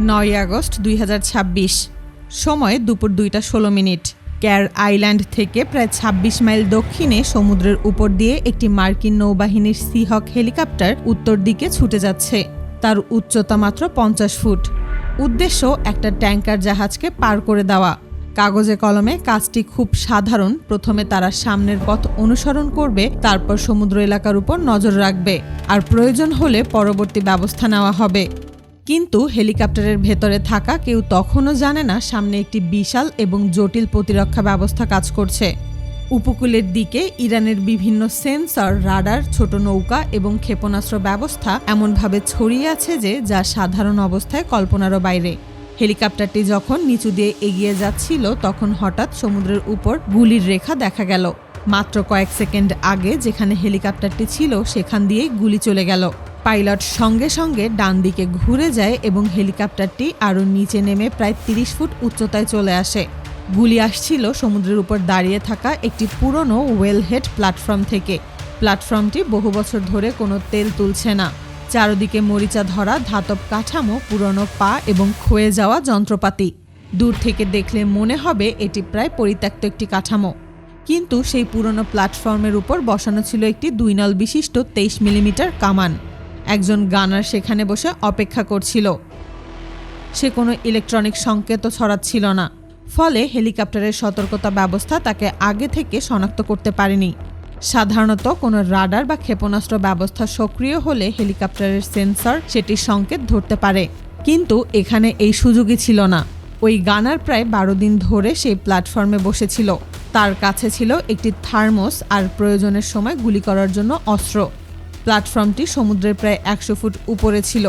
9 August 2026, সময় দুপুর 2:16। Car island থেকে প্রায় 26 মাইল দক্ষিণে সমুদ্রের উপর দিয়ে একটি মার্কিন নৌবাহিনীর সিহক হেলিকপ্টার উত্তর দিকে ছুটে যাচ্ছে। তার উচ্চতা মাত্র 50 ফুট। উদ্দেশ্য একটা ট্যাঙ্কার জাহাজকে পার করে দেওয়া। কাগজে কলমে কাজটি খুব সাধারণ। প্রথমে তারা সামনের পথ অনুসরণ করবে, তারপর সমুদ্র এলাকার উপর নজর রাখবে, আর প্রয়োজন হলে পরবর্তী ব্যবস্থা নেওয়া হবে। কিন্তু হেলিকপ্টারের ভেতরে থাকা কেউ তখনও জানে না সামনে একটি বিশাল এবং জটিল প্রতিরক্ষা ব্যবস্থা কাজ করছে। উপকূলের দিকে ইরানের বিভিন্ন সেন্সর, রাডার, ছোট নৌকা এবং ক্ষেপণাস্ত্র ব্যবস্থা এমনভাবে ছড়িয়ে আছে যে যা সাধারণ অবস্থায় কল্পনারও বাইরে। হেলিকপ্টারটি যখন নিচু দিয়ে এগিয়ে যাচ্ছিল তখন হঠাৎ সমুদ্রের উপর গুলির রেখা দেখা গেল। মাত্র কয়েক সেকেন্ড আগে যেখানে হেলিকপ্টারটি ছিল সেখান দিয়েই গুলি চলে গেল। পাইলট সঙ্গে সঙ্গে ডান দিকে ঘুরে যায় এবং হেলিকপ্টারটি আরও নিচে নেমে প্রায় 30 ফুট উচ্চতায় চলে আসে। গুলি আসছিল সমুদ্রের উপর দাঁড়িয়ে থাকা একটি পুরনো ওয়েলহেড প্ল্যাটফর্ম থেকে। প্ল্যাটফর্মটি বহু বছর ধরে কোনো তেল তুলছে না। চারদিকে মরিচা ধরা ধাতব কাঠামো, পুরনো পা এবং ক্ষয়ে যাওয়া যন্ত্রপাতি। দূর থেকে দেখলে মনে হবে এটি প্রায় পরিত্যক্ত একটি কাঠামো। কিন্তু সেই পুরনো প্ল্যাটফর্মের উপর বসানো ছিল একটি 2 নল বিশিষ্ট 23 মিলিমিটার কামান। একজন গানার সেখানে বসে অপেক্ষা করছিল। সে কোনো ইলেকট্রনিক সংকেতও ছড়াচ্ছিল না, ফলে হেলিকপ্টারের সতর্কতা ব্যবস্থা তাকে আগে থেকে শনাক্ত করতে পারেনি। সাধারণত কোনো রাডার বা ক্ষেপণাস্ত্র ব্যবস্থা সক্রিয় হলে হেলিকপ্টারের সেন্সর সেটির সংকেত ধরতে পারে, কিন্তু এখানে এই সুযোগই ছিল না। ওই গানার প্রায় 12 দিন ধরে সেই প্ল্যাটফর্মে বসেছিল। তার কাছে ছিল একটি থার্মোস আর প্রয়োজনের সময় গুলি করার জন্য অস্ত্র। প্ল্যাটফর্মটি সমুদ্রের প্রায় 100 ফুট উপরে ছিল।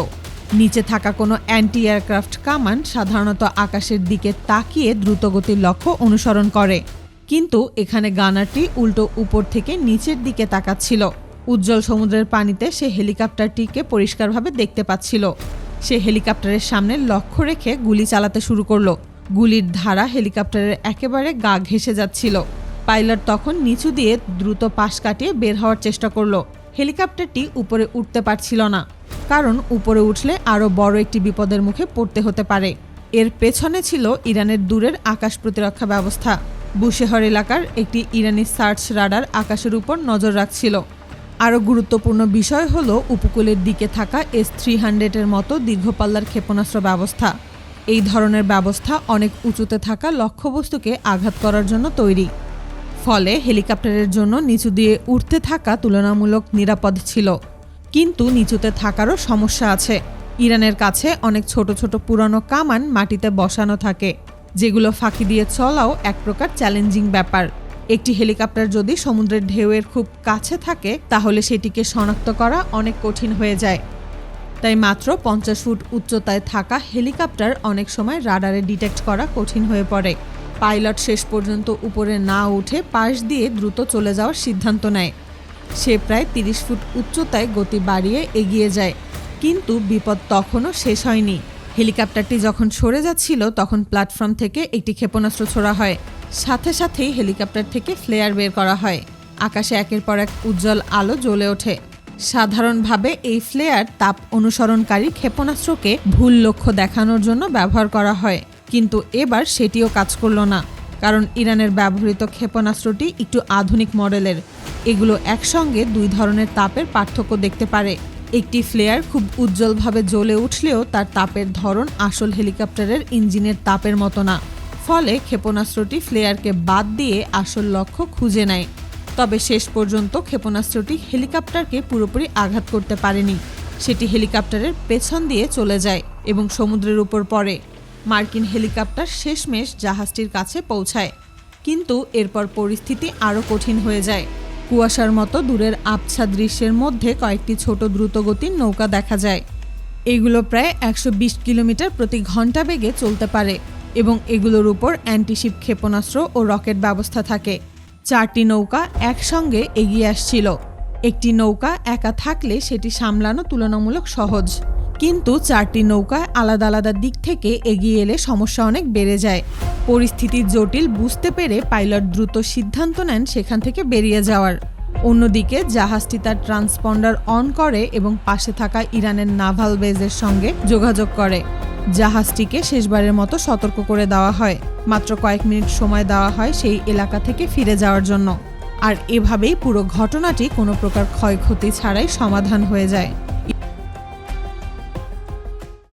নিচে থাকা কোনো অ্যান্টি এয়ারক্রাফট কামান সাধারণত আকাশের দিকে তাকিয়ে দ্রুতগতির লক্ষ্য অনুসরণ করে, কিন্তু এখানে গানারটি উল্টো উপর থেকে নিচের দিকে তাকাচ্ছিল। উজ্জ্বল সমুদ্রের পানিতে সে হেলিকপ্টারটিকে পরিষ্কারভাবে দেখতে পাচ্ছিল। সে হেলিকপ্টারের সামনে লক্ষ্য রেখে গুলি চালাতে শুরু করলো। গুলির ধারা হেলিকপ্টারের একেবারে গা ঘেঁষে যাচ্ছিল। পাইলট তখন নিচু দিয়ে দ্রুত পাশ কাটিয়ে বের হওয়ার চেষ্টা করলো। হেলিকপ্টারটি উপরে উঠতে পারছিল না, কারণ উপরে উঠলে আরও বড় একটি বিপদের মুখে পড়তে হতে পারে। এর পেছনে ছিল ইরানের দূরের আকাশ প্রতিরক্ষা ব্যবস্থা। বুশেহর এলাকার একটি ইরানি সার্চ রাডার আকাশের উপর নজর রাখছিল। আরও গুরুত্বপূর্ণ বিষয় হলো উপকূলের দিকে থাকা S-300 মতো দীর্ঘপাল্লার ক্ষেপণাস্ত্র ব্যবস্থা। এই ধরনের ব্যবস্থা অনেক উঁচুতে থাকা লক্ষ্যবস্তুকে আঘাত করার জন্য তৈরি। ফলে হেলিকপ্টারের জন্য নিচু দিয়ে উঠতে থাকা তুলনামূলক নিরাপদ ছিল। কিন্তু নিচুতে থাকারও সমস্যা আছে। ইরানের কাছে অনেক ছোট ছোট পুরনো কামান মাটিতে বসানো থাকে, যেগুলো ফাঁকি দিয়ে চলাও এক প্রকার চ্যালেঞ্জিং ব্যাপার। একটি হেলিকপ্টার যদি সমুদ্রের ঢেউয়ের খুব কাছে থাকে তাহলে সেটিকে শনাক্ত করা অনেক কঠিন হয়ে যায়। তাই মাত্র 50 ফুট উচ্চতায় থাকা হেলিকপ্টার অনেক সময় রাডারে ডিটেক্ট করা কঠিন হয়ে পড়ে। পাইলট শেষ পর্যন্ত উপরে না উঠে পাশ দিয়ে দ্রুত চলে যাওয়ার সিদ্ধান্ত নেয়। সে প্রায় 30 ফুট উচ্চতায় গতি বাড়িয়ে এগিয়ে যায়, কিন্তু বিপদ তখনও শেষ হয়নি। হেলিকপ্টারটি যখন সরে যাচ্ছিল তখন প্ল্যাটফর্ম থেকে একটি ক্ষেপণাস্ত্র ছোড়া হয়। সাথে সাথেই হেলিকপ্টার থেকে ফ্লেয়ার বের করা হয়। আকাশে একের পর এক উজ্জ্বল আলো জ্বলে ওঠে। সাধারণভাবে এই ফ্লেয়ার তাপ অনুসরণকারী ক্ষেপণাস্ত্রকে ভুল লক্ষ্য দেখানোর জন্য ব্যবহার করা হয়, কিন্তু এবার সেটিও কাজ করল না, কারণ ইরানের ব্যবহৃত ক্ষেপণাস্ত্রটি একটু আধুনিক মডেলের। এগুলো একসঙ্গে 2 ধরনের তাপের পার্থক্য দেখতে পারে। একটি ফ্লেয়ার খুব উজ্জ্বলভাবে জ্বলে উঠলেও তার তাপের ধরন আসল হেলিকপ্টারের ইঞ্জিনের তাপের মতো না। ফলে ক্ষেপণাস্ত্রটি ফ্লেয়ারকে বাদ দিয়ে আসল লক্ষ্য খুঁজে নেয়। তবে শেষ পর্যন্ত ক্ষেপণাস্ত্রটি হেলিকপ্টারকে পুরোপুরি আঘাত করতে পারেনি। সেটি হেলিকপ্টারের পেছন দিয়ে চলে যায় এবং সমুদ্রের উপর পড়ে। মার্কিন হেলিকপ্টার শেষমেশ জাহাজটির কাছে পৌঁছায়, কিন্তু এরপর পরিস্থিতি আরও কঠিন হয়ে যায়। কুয়াশার মতো দূরের আবছা দৃশ্যের মধ্যে কয়েকটি ছোট দ্রুতগতির নৌকা দেখা যায়। এগুলো প্রায় 120 কিলোমিটার প্রতি ঘন্টা বেগে চলতে পারে এবং এগুলোর উপর অ্যান্টিশিপ ক্ষেপণাস্ত্র ও রকেট ব্যবস্থা থাকে। 4টি নৌকা একসঙ্গে এগিয়ে আসছিল। একটি নৌকা একা থাকলে সেটি সামলানো তুলনামূলক সহজ, কিন্তু 4টি নৌকা আলাদা আলাদা দিক থেকে এগিয়ে এলে সমস্যা অনেক বেড়ে যায়। পরিস্থিতি জটিল বুঝতে পেরে পাইলট দ্রুত সিদ্ধান্ত নেন সেখান থেকে বেরিয়ে যাওয়ার। অন্যদিকে জাহাজটি তার ট্রান্সপন্ডার অন করে এবং পাশে থাকা ইরানের নাভাল বেজের সঙ্গে যোগাযোগ করে। জাহাজটিকে শেষবারের মতো সতর্ক করে দেওয়া হয়। মাত্র কয়েক মিনিট সময় দেওয়া হয় সেই এলাকা থেকে ফিরে যাওয়ার জন্য। আর এভাবেই পুরো ঘটনাটি কোনো প্রকার ক্ষয়ক্ষতি ছাড়াই সমাধান হয়ে যায়।